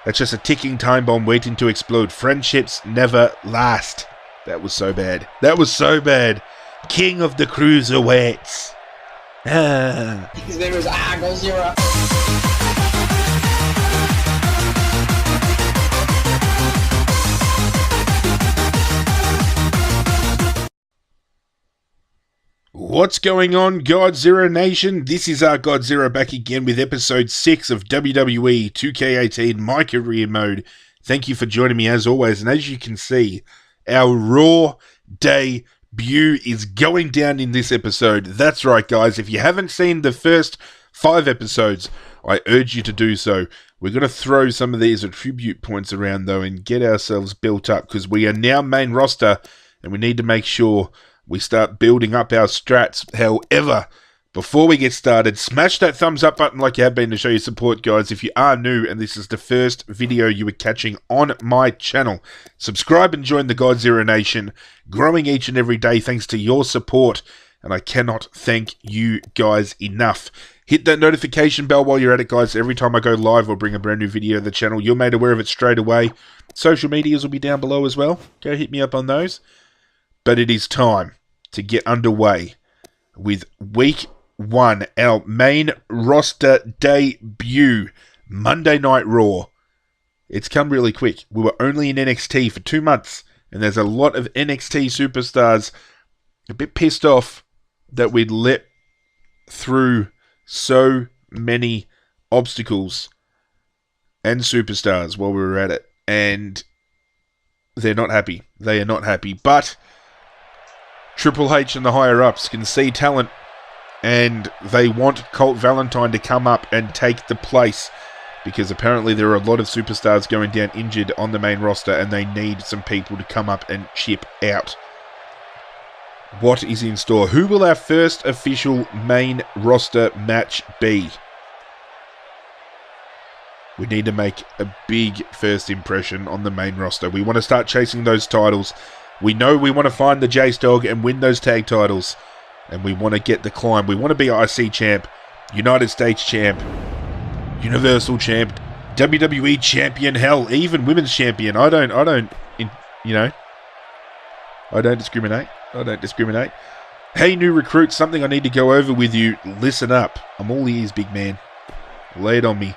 That's just a ticking time bomb waiting to explode. Friendships never last. That was so bad. That was so bad. King of the Cruiserweights. His name is Godzirra. What's going on, Godzirra Nation? This is our Godzirra back again with episode 6 of WWE 2K18 MyCareer mode. Thank you for joining me as always, and as you can see, our Raw debut is going down in this episode. That's right, guys. If you haven't seen the first 5 episodes, I urge you to do so. We're going to throw some of these attribute points around, though, and get ourselves built up, because we are now main roster, and we need to make sure we start building up our strats. However, before we get started, smash that thumbs up button like you have been to show your support, guys. If you are new and this is the first video you are catching on my channel, subscribe and join the Godzirra Nation, growing each and every day thanks to your support, and I cannot thank you guys enough. Hit that notification bell while you're at it, guys. Every time I go live or bring a brand new video to the channel, you're made aware of it straight away. Social medias will be down below as well. Go hit me up on those. But it is time to get underway with week 1, our main roster debut, Monday Night Raw. It's come really quick. We were only in NXT for 2 months, and there's a lot of NXT superstars a bit pissed off that we'd let through so many obstacles and superstars while we were at it, and they're not happy. They are not happy, but Triple H and the higher-ups can see talent, and they want Colt Valentine to come up and take the place, because apparently there are a lot of superstars going down injured on the main roster, and they need some people to come up and chip out. What is in store? Who will our first official main roster match be? We need to make a big first impression on the main roster. We want to start chasing those titles. We know we want to find the Jace Dog and win those tag titles. And we want to get the climb. We want to be IC champ, United States champ, Universal champ, WWE champion, hell, even women's champion. I don't discriminate. I don't discriminate. Hey, new recruits, something I need to go over with you. Listen up. I'm all ears, big man. Lay it on me.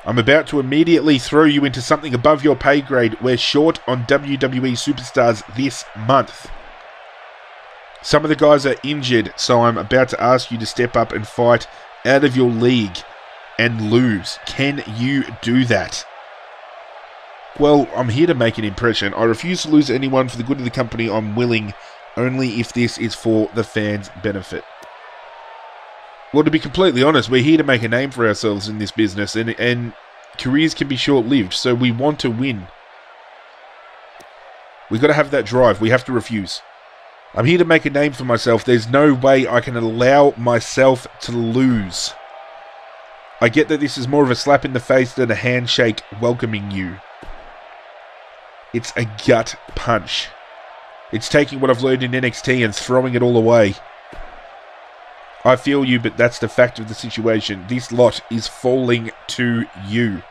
I'm about to immediately throw you into something above your pay grade. We're short on WWE superstars this month. Some of the guys are injured, so I'm about to ask you to step up and fight out of your league and lose. Can you do that? Well, I'm here to make an impression. I refuse to lose anyone for the good of the company. I'm willing, only if this is for the fans' benefit. Well, to be completely honest, we're here to make a name for ourselves in this business, and careers can be short-lived, so we want to win. We've got to have that drive. We have to refuse. I'm here to make a name for myself. There's no way I can allow myself to lose. I get that this is more of a slap in the face than a handshake welcoming you. It's a gut punch. It's taking what I've learned in NXT and throwing it all away. I feel you, but that's the fact of the situation. This lot is falling to you.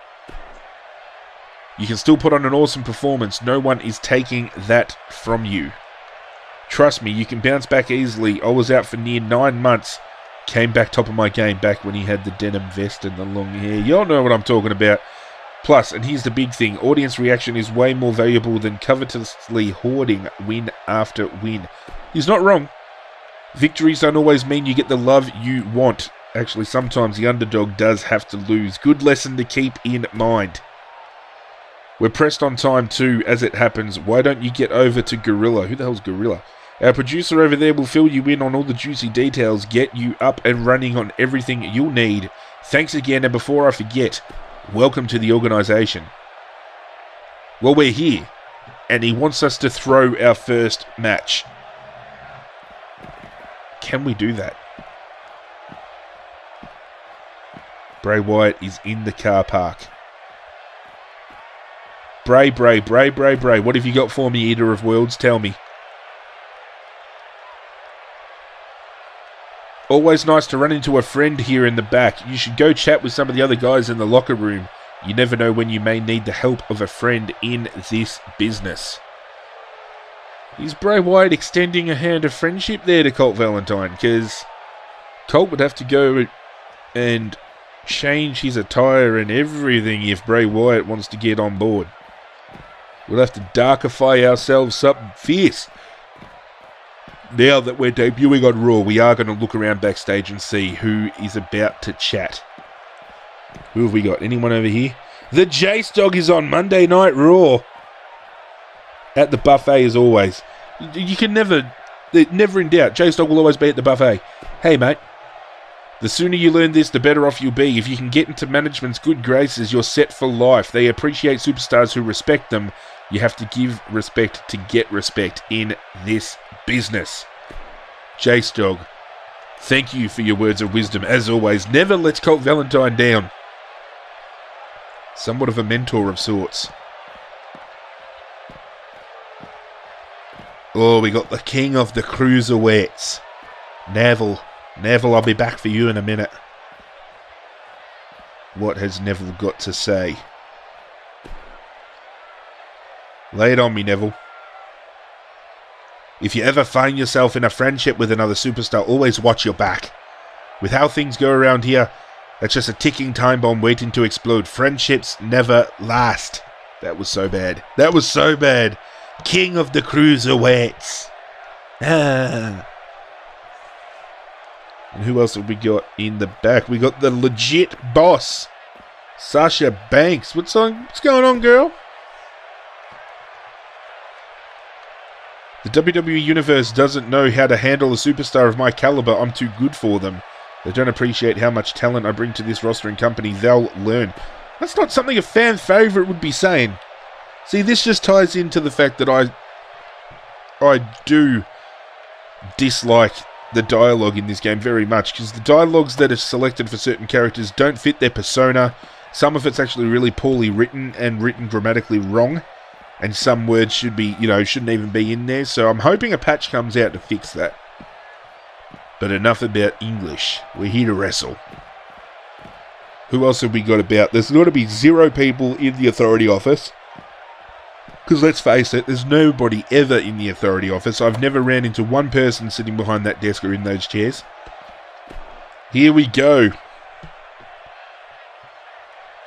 You can still put on an awesome performance. No one is taking that from you. Trust me, you can bounce back easily. I was out for near 9 months. Came back top of my game back when he had the denim vest and the long hair. Y'all know what I'm talking about. Plus, and here's the big thing, audience reaction is way more valuable than covetously hoarding win after win. He's not wrong. Victories don't always mean you get the love you want. Actually, sometimes the underdog does have to lose. Good lesson to keep in mind. We're pressed on time too, as it happens. Why don't you get over to Gorilla? Who the hell's Gorilla? Our producer over there will fill you in on all the juicy details, get you up and running on everything you'll need. Thanks again, and before I forget, welcome to the organisation. Well, we're here, and he wants us to throw our first match. Can we do that? Bray Wyatt is in the car park. Bray, what have you got for me, Eater of Worlds? Tell me. Always nice to run into a friend here in the back. You should go chat with some of the other guys in the locker room. You never know when you may need the help of a friend in this business. Is Bray Wyatt extending a hand of friendship there to Colt Valentine? Because Colt would have to go and change his attire and everything if Bray Wyatt wants to get on board. We'll have to darkify ourselves up fierce. Now that we're debuting on Raw, we are going to look around backstage and see who is about to chat. Who have we got? Anyone over here? The Jace Dog is on Monday Night Raw. At the buffet as always. You can never in doubt. Jace Dog will always be at the buffet. Hey mate, the sooner you learn this, the better off you'll be. If you can get into management's good graces, you're set for life. They appreciate superstars who respect them. You have to give respect to get respect in this business. Jace Dog, thank you for your words of wisdom. As always, never let Colt Valentine down. Somewhat of a mentor of sorts. Oh, we got the king of the cruiserweights. Neville. Neville, I'll be back for you in a minute. What has Neville got to say? Lay it on me, Neville. If you ever find yourself in a friendship with another superstar, always watch your back. With how things go around here, that's just a ticking time bomb waiting to explode. Friendships never last. That was so bad. That was so bad. King of the cruiserweights. And who else have we got in the back? We got the legit boss, Sasha Banks. What's going on, girl? The WWE Universe doesn't know how to handle a superstar of my caliber. I'm too good for them. They don't appreciate how much talent I bring to this roster and company. They'll learn. That's not something a fan favorite would be saying. See, this just ties into the fact that I do dislike the dialogue in this game very much, because the dialogues that are selected for certain characters don't fit their persona. Some of it's actually really poorly written and written grammatically wrong, and some words shouldn't even be in there. So I'm hoping a patch comes out to fix that. But enough about English. We're here to wrestle. Who else have we got about? There's got to be 0 people in the authority office. Because let's face it, there's nobody ever in the authority office. I've never ran into one person sitting behind that desk or in those chairs. Here we go.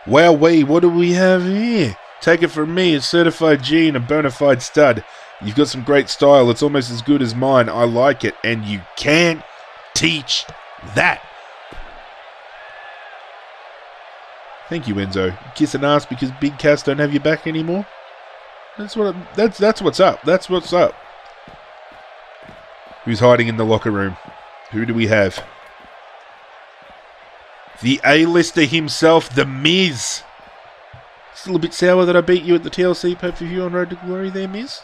Wowee, what do we have here? Take it from me, a certified G and a bona fide stud. You've got some great style. It's almost as good as mine. I like it. And you can't teach that. Thank you, Enzo. Kissing ass because Big Cass don't have your back anymore? That's what's up. That's what's up. Who's hiding in the locker room? Who do we have? The A-lister himself, The Miz. Still a bit sour that I beat you at the TLC pay-per-view on Road to Glory there, Miz?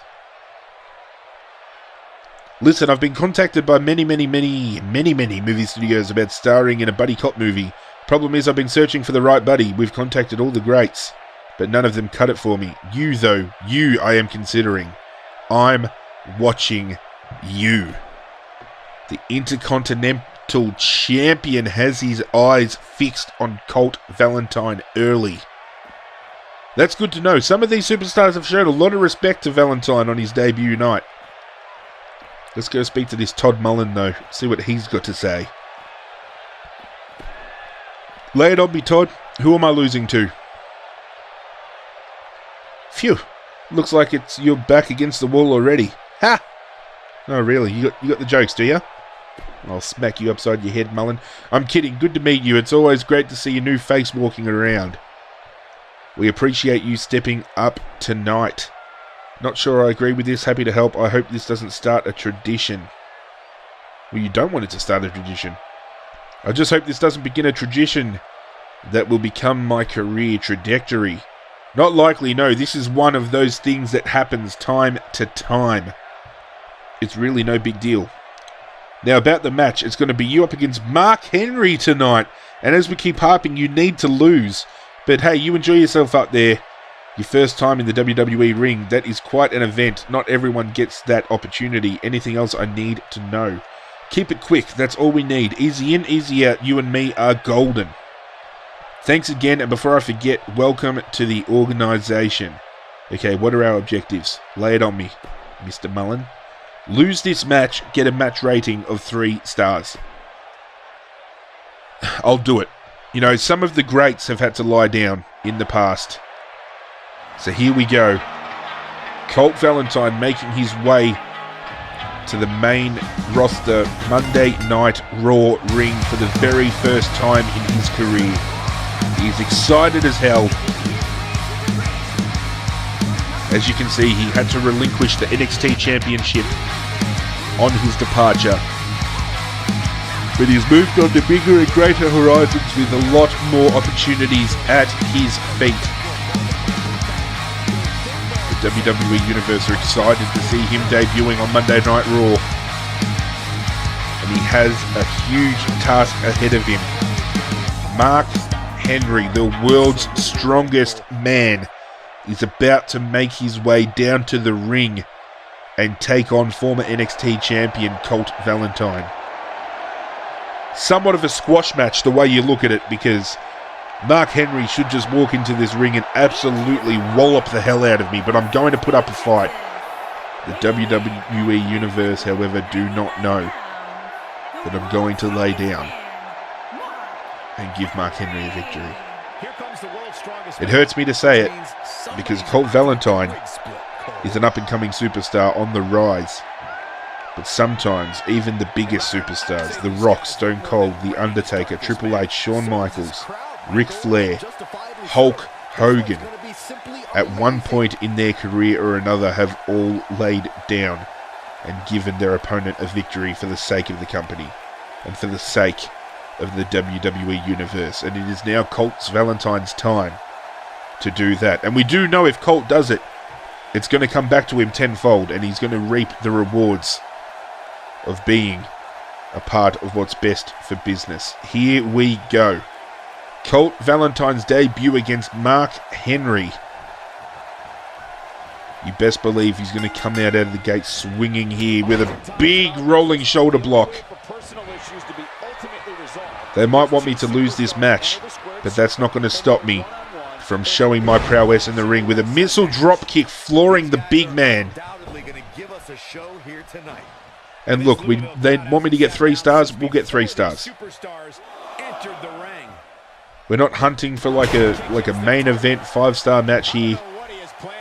Listen, I've been contacted by many movie studios about starring in a buddy cop movie. Problem is, I've been searching for the right buddy. We've contacted all the greats, but none of them cut it for me. You, though, you I am considering. I'm watching you. The Intercontinental Champion has his eyes fixed on Colt Valentine early. That's good to know. Some of these superstars have shown a lot of respect to Valentine on his debut night. Let's go speak to this Todd Mullen, though. See what he's got to say. Lay it on me, Todd. Who am I losing to? Phew. Looks like you're back against the wall already. Ha! Oh, really? You got the jokes, do you? I'll smack you upside your head, Mullen. I'm kidding. Good to meet you. It's always great to see a new face walking around. We appreciate you stepping up tonight. Not sure I agree with this. Happy to help. I hope this doesn't start a tradition. Well, you don't want it to start a tradition. I just hope this doesn't begin a tradition that will become my career trajectory. Not likely, no. This is one of those things that happens time to time. It's really no big deal. Now, about the match, it's going to be you up against Mark Henry tonight. And as we keep harping, you need to lose. But hey, you enjoy yourself up there. Your first time in the WWE ring. That is quite an event. Not everyone gets that opportunity. Anything else I need to know? Keep it quick. That's all we need. Easy in, easy out. You and me are golden. Thanks again, and before I forget, welcome to the organization. Okay, what are our objectives? Lay it on me, Mr. Mullen. Lose this match, get a match rating of 3 stars. I'll do it. You know, some of the greats have had to lie down in the past. So here we go. Colt Valentine making his way to the main roster Monday Night Raw ring for the very first time in his career. He's excited as hell. As you can see, he had to relinquish the NXT Championship on his departure. But he's moved on to bigger and greater horizons with a lot more opportunities at his feet. The WWE Universe are excited to see him debuting on Monday Night Raw. And he has a huge task ahead of him. Mark Henry, the world's strongest man, is about to make his way down to the ring and take on former NXT champion Colt Valentine. Somewhat of a squash match the way you look at it, because Mark Henry should just walk into this ring and absolutely wallop the hell out of me, but I'm going to put up a fight. The WWE Universe, however, do not know that I'm going to lay down and give Mark Henry a victory. It hurts me to say it, because Colt Valentine is an up-and-coming superstar on the rise. But sometimes, even the biggest superstars, The Rock, Stone Cold, The Undertaker, Triple H, Shawn Michaels, Ric Flair, Hulk Hogan, at one point in their career or another have all laid down and given their opponent a victory for the sake of the company and for the sake of the WWE Universe. And it is now Colt Valentine's time to do that. And we do know if Colt does it, it's going to come back to him tenfold, and he's going to reap the rewards of being a part of what's best for business. Here we go. Colt Valentine's debut against Mark Henry. You best believe he's going to come out of the gate swinging here with a big rolling shoulder block. They might want me to lose this match, but that's not going to stop me from showing my prowess in the ring with a missile drop kick flooring the big man. And look, they want me to get 3 stars, we'll get 3 stars. We're not hunting for like a main event 5-star match here.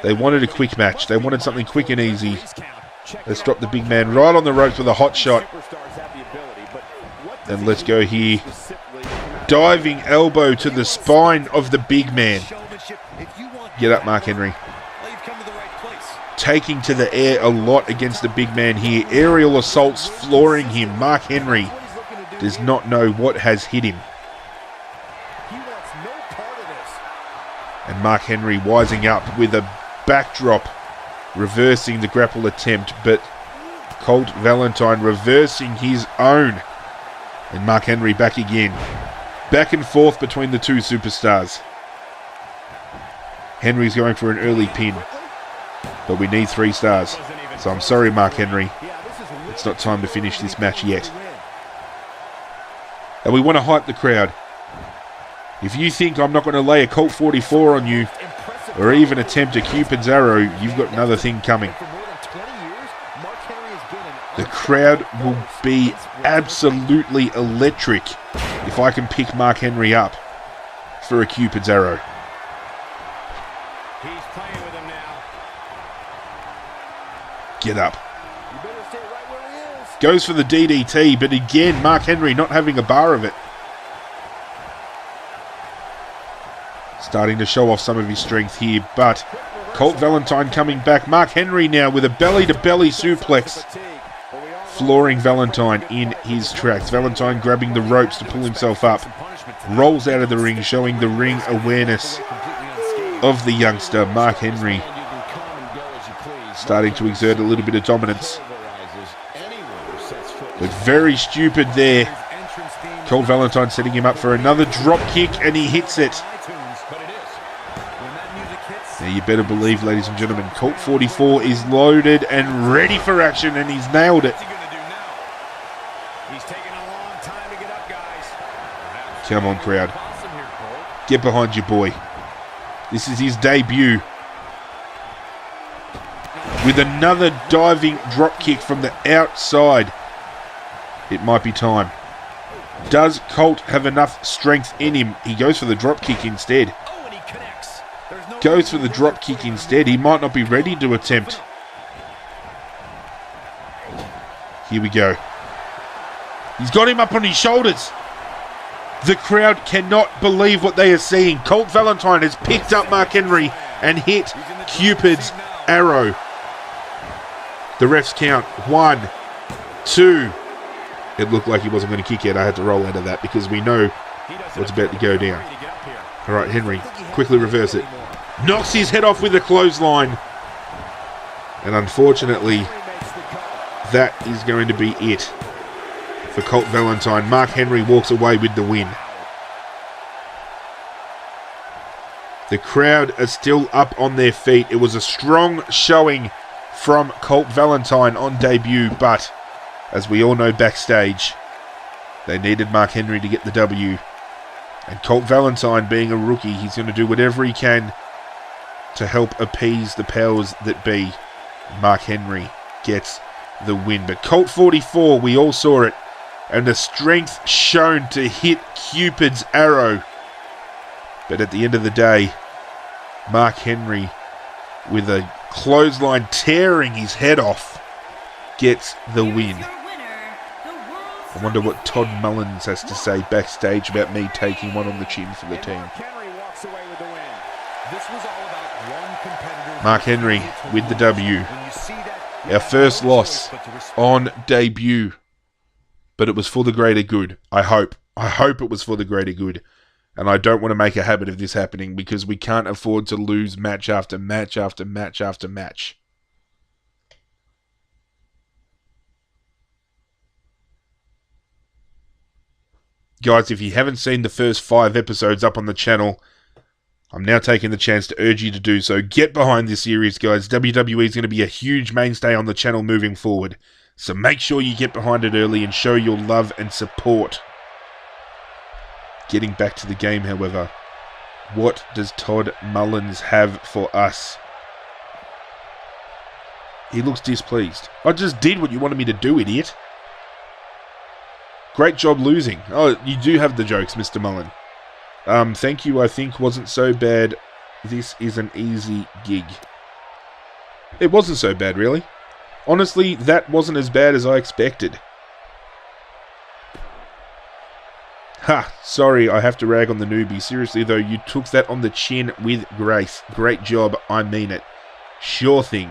They wanted a quick match. They wanted something quick and easy. Let's drop the big man right on the ropes with a hot shot. And let's go here. Diving elbow to the spine of the big man. Get up, Mark Henry. Taking to the air a lot against the big man here. Aerial assaults flooring him. Mark Henry does not know what has hit him. And Mark Henry wising up with a backdrop, reversing the grapple attempt, but Colt Valentine reversing his own. And Mark Henry back again. Back and forth between the two superstars. Henry's going for an early pin, but we need 3 stars. So I'm sorry, Mark Henry. It's not time to finish this match yet. And we want to hype the crowd. If you think I'm not going to lay a Colt 44 on you, or even attempt a Cupid's arrow, you've got another thing coming. The crowd will be absolutely electric if I can pick Mark Henry up for a Cupid's arrow. Get up. Goes for the DDT, but again, Mark Henry not having a bar of it. Starting to show off some of his strength here, but Colt Valentine coming back. Mark Henry now with a belly-to-belly suplex, flooring Valentine in his tracks. Valentine grabbing the ropes to pull himself up. Rolls out of the ring, showing the ring awareness of the youngster. Mark Henry starting to exert a little bit of dominance. But very stupid there. Colt Valentine setting him up for another drop kick, and he hits it. Now you better believe, ladies and gentlemen, Colt 44 is loaded and ready for action, and he's nailed it. Come on, crowd. Get behind your boy. This is his debut. With another diving drop kick from the outside. It might be time. Does Colt have enough strength in him? He goes for the drop kick instead. Goes for the drop kick instead. He might not be ready to attempt. Here we go. He's got him up on his shoulders. The crowd cannot believe what they are seeing. Colt Valentine has picked up Mark Henry and hit Cupid's arrow. The refs count 1, 2. It looked like he wasn't going to kick it. I had to roll out of that because we know what's about to go down. All right, Henry, quickly reverse it. Knocks his head off with a clothesline. And unfortunately, that is going to be it for Colt Valentine. Mark Henry walks away with the win. The crowd are still up on their feet. It was a strong showing from Colt Valentine on debut, but as we all know backstage, they needed Mark Henry to get the W. And Colt Valentine, being a rookie, he's going to do whatever he can to help appease the powers that be. Mark Henry gets the win. But Colt 44, we all saw it. And the strength shown to hit Cupid's arrow. But at the end of the day, Mark Henry, with a clothesline tearing his head off, gets the win. I wonder what Todd Mullins has to say backstage about me taking one on the chin for the team. Mark Henry with the W. Our first loss on debut. But it was for the greater good. I hope. I hope it was for the greater good. And I don't want to make a habit of this happening because we can't afford to lose match after match after match after match. Guys, if you haven't seen the first 5 episodes up on the channel, I'm now taking the chance to urge you to do so. Get behind this series, guys. WWE is going to be a huge mainstay on the channel moving forward. So make sure you get behind it early and show your love and support. Getting back to the game, however, what does Todd Mullins have for us? He looks displeased. I just did what you wanted me to do, idiot. Great job losing. Oh, you do have the jokes, Mr. Mullen. Thank you, I think, wasn't so bad. This is an easy gig. It wasn't so bad, really. Honestly, that wasn't as bad as I expected. Ha! Sorry, I have to rag on the newbie. Seriously, though, you took that on the chin with grace. Great job, I mean it. Sure thing.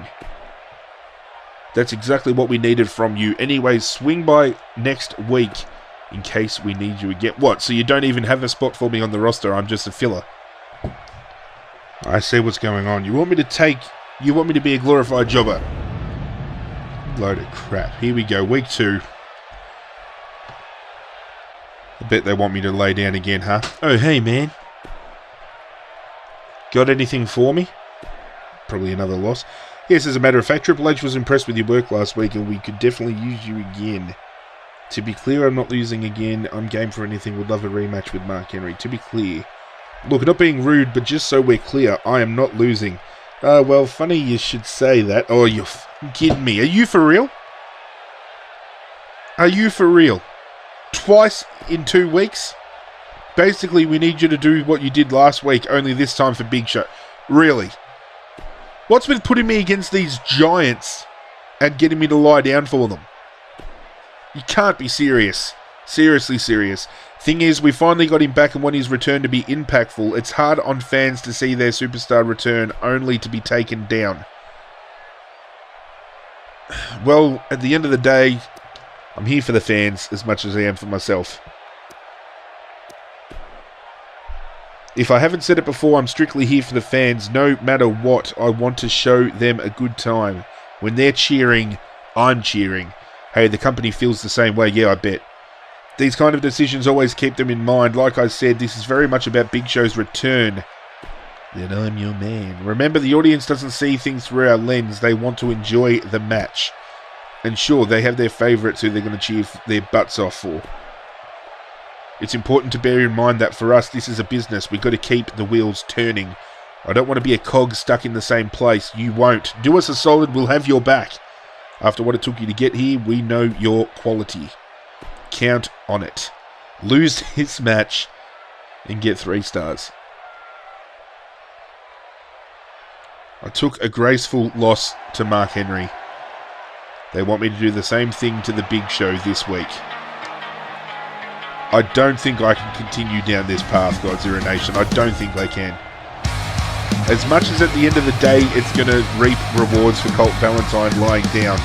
That's exactly what we needed from you. Anyways, swing by next week in case we need you again. What, so you don't even have a spot for me on the roster? I'm just a filler. I see what's going on. You want me to be a glorified jobber? Load of crap. Here we go, week 2. I bet they want me to lay down again, huh? Oh, hey, man. Got anything for me? Probably another loss. Yes, as a matter of fact, Triple H was impressed with your work last week and we could definitely use you again. To be clear, I'm not losing again. I'm game for anything. Would love a rematch with Mark Henry. To be clear. Look, not being rude, but just so we're clear, I am not losing. Well, funny you should say that. Oh, you're kidding me. Are you for real? Are you for real? Twice in 2 weeks? Basically, we need you to do what you did last week, only this time for Big Show. Really? What's with putting me against these giants and getting me to lie down for them? You can't be serious. Seriously serious. Thing is, we finally got him back and want his return to be impactful. It's hard on fans to see their superstar return only to be taken down. Well, at the end of the day, I'm here for the fans as much as I am for myself. If I haven't said it before, I'm strictly here for the fans. No matter what, I want to show them a good time. When they're cheering, I'm cheering. Hey, the company feels the same way. Yeah, I bet. These kind of decisions always keep them in mind. Like I said, this is very much about Big Show's return. Then I'm your man. Remember, the audience doesn't see things through our lens. They want to enjoy the match. And sure, they have their favourites who they're going to cheer their butts off for. It's important to bear in mind that for us, this is a business. We've got to keep the wheels turning. I don't want to be a cog stuck in the same place. You won't. Do us a solid, we'll have your back. After what it took you to get here, we know your quality. Count on it. Lose this match and get 3 stars. I took a graceful loss to Mark Henry. They want me to do the same thing to the Big Show this week. I don't think I can continue down this path, Godzirra Nation. I don't think they can. As much as at the end of the day, it's going to reap rewards for Colt Valentine lying down.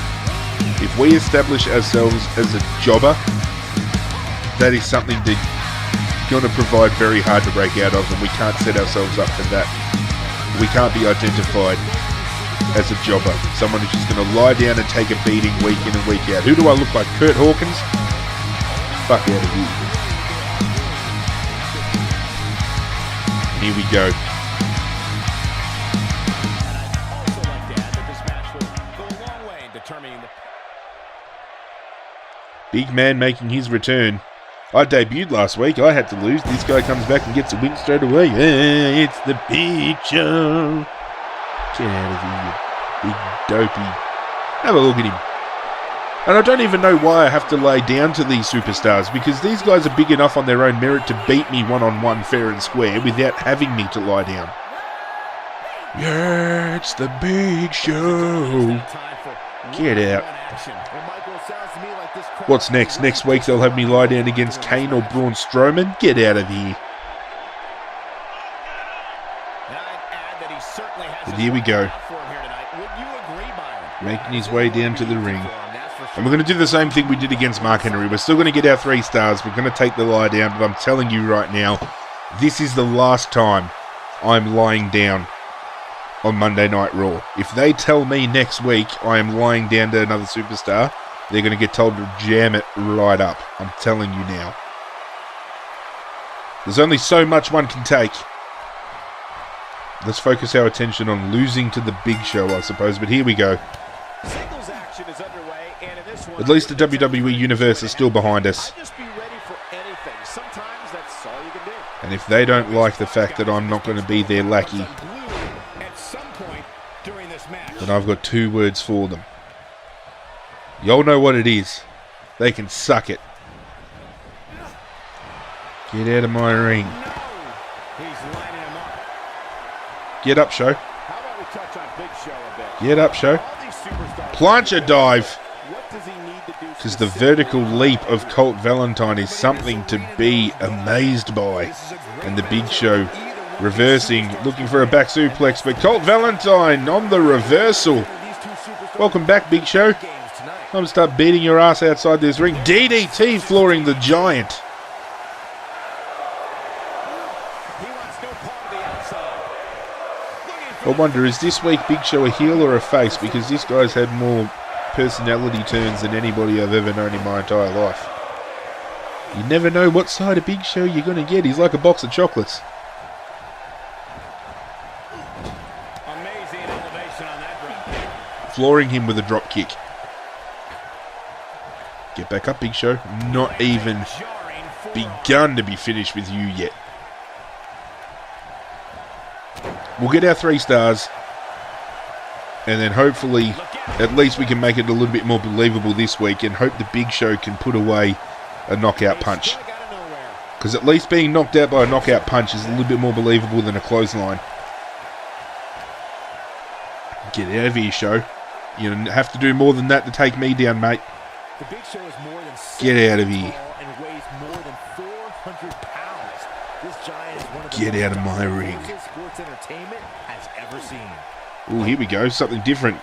If we establish ourselves as a jobber, that is something that's going to provide very hard to break out of, and we can't set ourselves up for that. We can't be identified as a jobber. Someone who's just going to lie down and take a beating week in and week out. Who do I look like? Kurt Hawkins? Fuck out of here. Here we go. Big man making his return. I debuted last week. I had to lose. This guy comes back and gets a win straight away. Yeah, it's the Big Show. Get out of here, big dopey. Have a look at him. And I don't even know why I have to lay down to these superstars, because these guys are big enough on their own merit to beat me one-on-one fair and square without having me to lie down. Yeah, it's the Big Show. Get out. What's next? Next week they'll have me lie down against Kane or Braun Strowman? Get out of here. But here we go. Making his way down to the ring. And we're going to do the same thing we did against Mark Henry. We're still going to get our 3 stars. We're going to take the lie down. But I'm telling you right now, this is the last time I'm lying down on Monday Night Raw. If they tell me next week I am lying down to another superstar, they're going to get told to jam it right up. I'm telling you now. There's only so much one can take. Let's focus our attention on losing to the Big Show, I suppose. But here we go. At least the WWE Universe is still behind us. And if they don't like the fact that I'm not going to be their lackey, then I've got 2 words for them. Y'all know what it is. They can suck it. Get out of my ring. Get up, Show. Get up, Show. Plancha dive. Because the vertical leap of Colt Valentine is something to be amazed by. And the Big Show reversing, looking for a back suplex. But Colt Valentine on the reversal. Welcome back, Big Show. Time to start beating your ass outside this ring. DDT flooring the Giant. I wonder, is this week Big Show a heel or a face? Because this guy's had more personality turns than anybody I've ever known in my entire life. You never know what side of Big Show you're going to get. He's like a box of chocolates. Amazing elevation on that drop. Flooring him with a drop kick. Get back up, Big Show. Not even begun to be finished with you yet. We'll get our 3 stars. And then hopefully, at least we can make it a little bit more believable this week and hope the Big Show can put away a knockout punch. Because at least being knocked out by a knockout punch is a little bit more believable than a clothesline. Get out of here, Show. You have to do more than that to take me down, mate. Get out of here. Get out of my ring. Oh, here we go. Something different.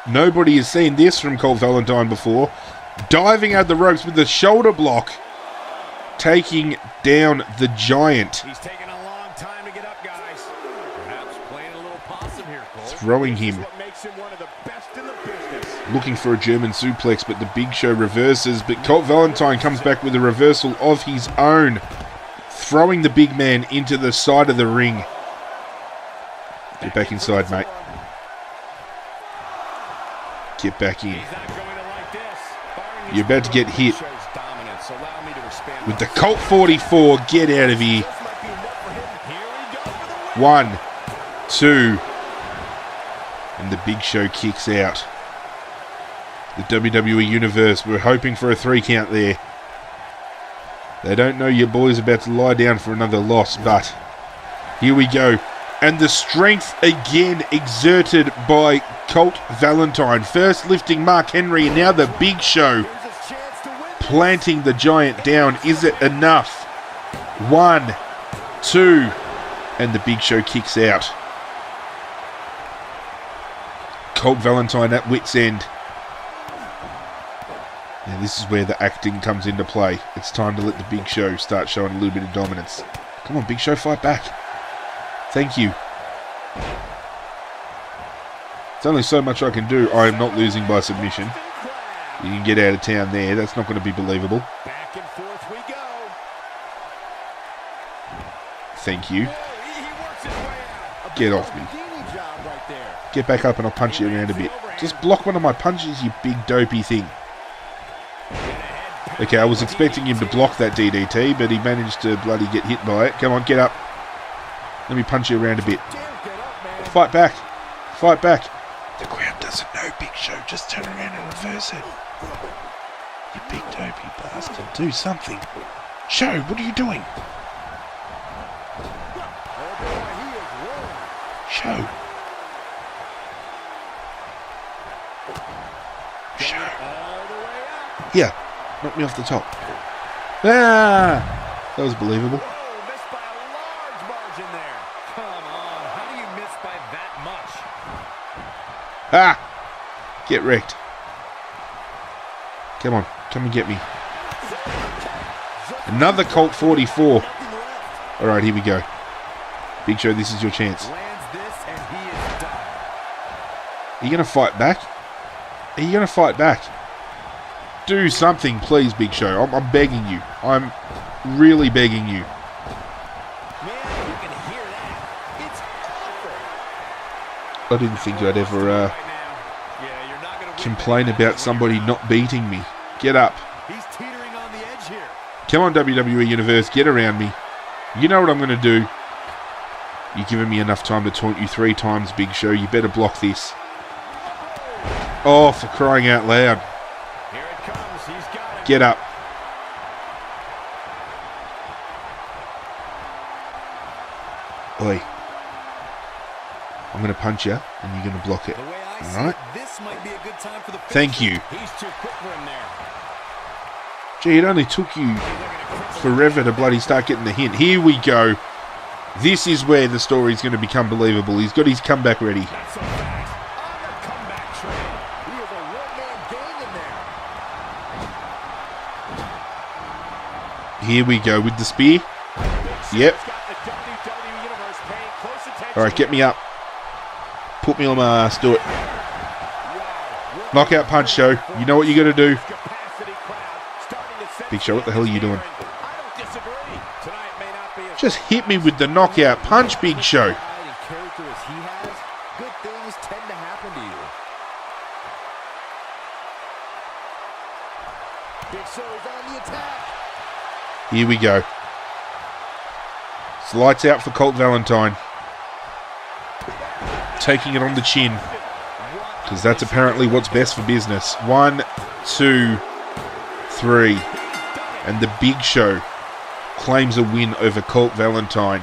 Nobody has seen this from Colt Valentine before. Diving out the ropes with the shoulder block. Taking down the Giant. He's taking a long time to get up, guys. Perhaps playing a little possum here, Colt. Throwing him. What makes him one of the best in the business. Looking for a German suplex, but the Big Show reverses. But Colt Valentine comes back with a reversal of his own. Throwing the big man into the side of the ring. Get back inside, mate. Get back in. You're about to get hit. with the Colt 44. Get out of here. 1, 2. And the Big Show kicks out. The WWE Universe were hoping for a 3 count there. They don't know your boy's about to lie down for another loss, but here we go. And the strength again exerted by Colt Valentine. First lifting Mark Henry, and now the Big Show planting the giant down. Is it enough? 1, 2, and the Big Show kicks out. Colt Valentine at wit's end. Now this is where the acting comes into play. It's time to let the Big Show start showing a little bit of dominance. Come on, Big Show, fight back. Thank you. There's only so much I can do. I am not losing by submission. You can get out of town there. That's not going to be believable. Back and forth we go. Thank you. He works his way out. Get off me. Right there. Get back up and I'll punch you around a bit. Just block one of my punches, you big dopey thing. Okay, I was expecting him to block that DDT, but he managed to bloody get hit by it. Come on, get up. Let me punch you around a bit. Fight back. Fight back. The crowd doesn't know, Big Show. Just turn around and reverse it. You big dopey bastard. Do something. Show, what are you doing? Show. Show. Yeah. Knock me off the top. Ah! That was believable. Oh, missed by a large margin there. Come on, how do you miss by that much? Ah! Get wrecked. Come on, come and get me. Another Colt 44. Alright, here we go. Big Show, this is your chance. Lands this and he is done. Are you going to fight back? Are you going to fight back? Do something, please, Big Show. I'm begging you. I'm really begging you. Man, you can hear that. It's awful. I didn't think I'd ever complain about somebody not beating me. Get up. He's teetering on the edge here. Come on, WWE Universe. Get around me. You know what I'm going to do. You've given me enough time to taunt you 3 times, Big Show. You better block this. Oh, for crying out loud. Here it comes. He's got it. Get up. Oi. I'm going to punch you, and you're going to block it. The way I see Alright? it, this might be a good time for the Thank you. He's too quick for him there. Gee, it only took you forever to bloody start getting the hint. Here we go. This is where the story's going to become believable. He's got his comeback ready. That's a fact. On the comeback train. He is a one-man gang in there. Here we go with the spear. Yep. Alright, get me up. Put me on my ass. Do it. Knockout punch, Show. You know what you got to do. Big Show, what the hell are you doing? Just hit me with the knockout punch, Big Show. Here we go. It's lights out for Colt Valentine. Taking it on the chin. Because that's apparently what's best for business. 1, 2, 3. And the Big Show claims a win over Colt Valentine,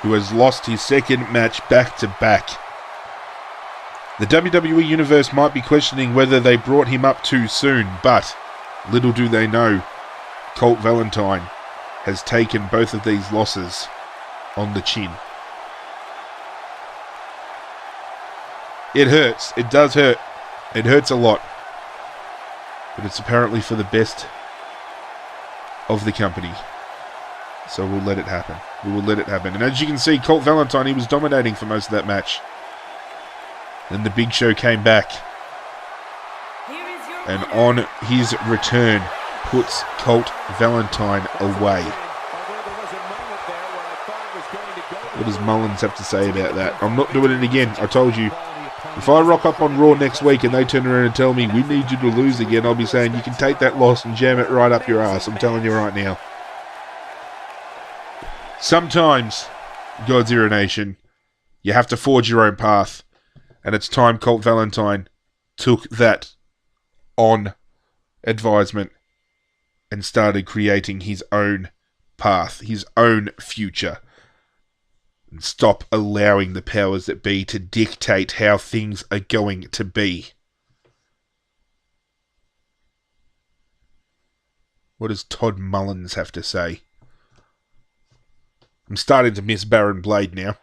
who has lost his second match back-to-back. The WWE Universe might be questioning whether they brought him up too soon, but little do they know, Colt Valentine has taken both of these losses on the chin. It hurts. It does hurt. It hurts a lot. But it's apparently for the best of the company. So we'll let it happen. We will let it happen. And as you can see, Colt Valentine, he was dominating for most of that match. Then the Big Show came back. And on his return, puts Colt Valentine away. What does Mullins have to say about that? I'm not doing it again. I told you. If I rock up on Raw next week and they turn around and tell me, we need you to lose again, I'll be saying, you can take that loss and jam it right up your ass. I'm telling you right now. Sometimes, Godzirra Nation, you have to forge your own path. And it's time Colt Valentine took that on advisement and started creating his own path, his own future. And stop allowing the powers that be to dictate how things are going to be. What does Todd Mullins have to say? I'm starting to miss Baron Blade now.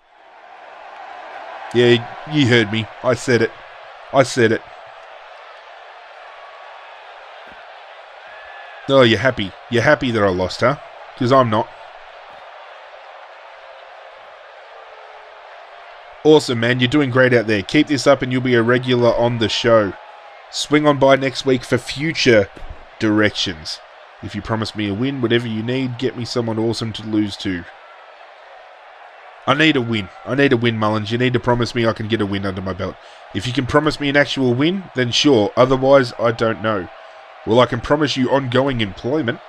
Yeah, you heard me. I said it. I said it. Oh, you're happy. You're happy that I lost, huh? Because I'm not. Awesome, man. You're doing great out there. Keep this up and you'll be a regular on the show. Swing on by next week for future directions. If you promise me a win, whatever you need, get me someone awesome to lose to. I need a win. I need a win, Mullins. You need to promise me I can get a win under my belt. If you can promise me an actual win, then sure. Otherwise, I don't know. Well, I can promise you ongoing employment.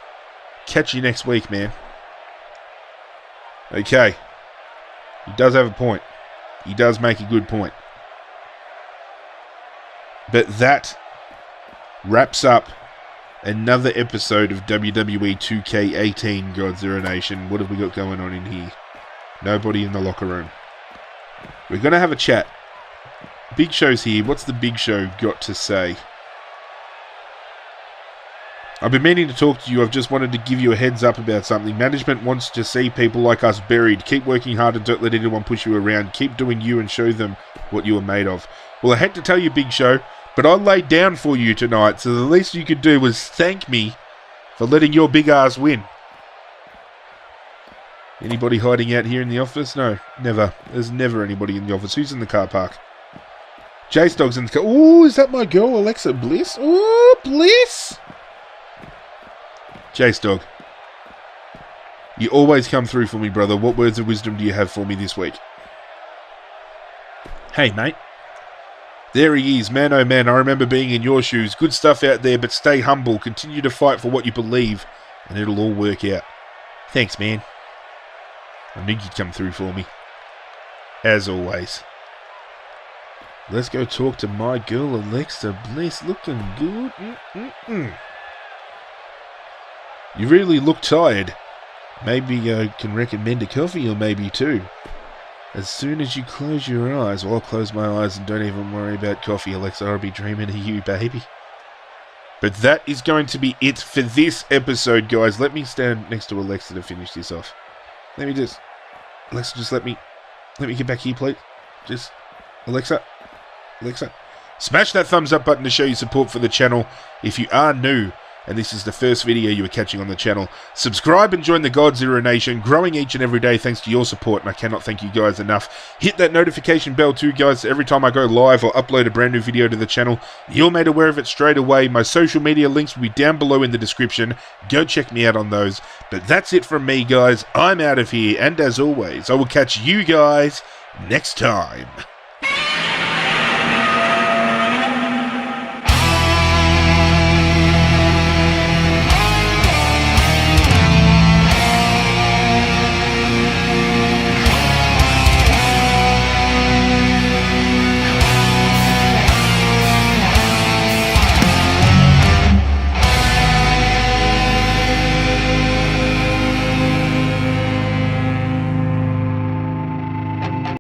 Catch you next week, man. Okay. He does have a point. He does make a good point. But that wraps up another episode of WWE 2K18 Godzirra Nation. What have we got going on in here? Nobody in the locker room. We're going to have a chat. Big Show's here. What's the Big Show got to say? I've been meaning to talk to you. I've just wanted to give you a heads up about something. Management wants to see people like us buried. Keep working hard and don't let anyone push you around. Keep doing you and show them what you are made of. Well, I had to tell you, Big Show, but I laid down for you tonight, so the least you could do was thank me for letting your big ass win. Anybody hiding out here in the office? No, never. There's never anybody in the office. Who's in the car park? Jace Dog's in the car. Ooh, is that my girl, Alexa Bliss? Ooh, Bliss! Jace Dog. You always come through for me, brother. What words of wisdom do you have for me this week? Hey, mate. There he is. Man, oh man, I remember being in your shoes. Good stuff out there, but stay humble. Continue to fight for what you believe, and it'll all work out. Thanks, man. I knew you'd come through for me. As always. Let's go talk to my girl, Alexa Bliss. Looking good. You really look tired. Maybe I can recommend a coffee or maybe two. As soon as you close your eyes, well, I'll close my eyes and don't even worry about coffee, Alexa. I'll be dreaming of you, baby. But that is going to be it for this episode, guys. Let me stand next to Alexa to finish this off. Alexa, just let me get back here, please. Just, Alexa. Smash that thumbs up button to show your support for the channel. If you are new, and this is the first video you are catching on the channel, subscribe and join the Godzirra Nation, growing each and every day thanks to your support, and I cannot thank you guys enough. Hit that notification bell too, guys, so every time I go live or upload a brand new video to the channel, you're made aware of it straight away. My social media links will be down below in the description. Go check me out on those. But that's it from me, guys. I'm out of here, and as always, I will catch you guys next time.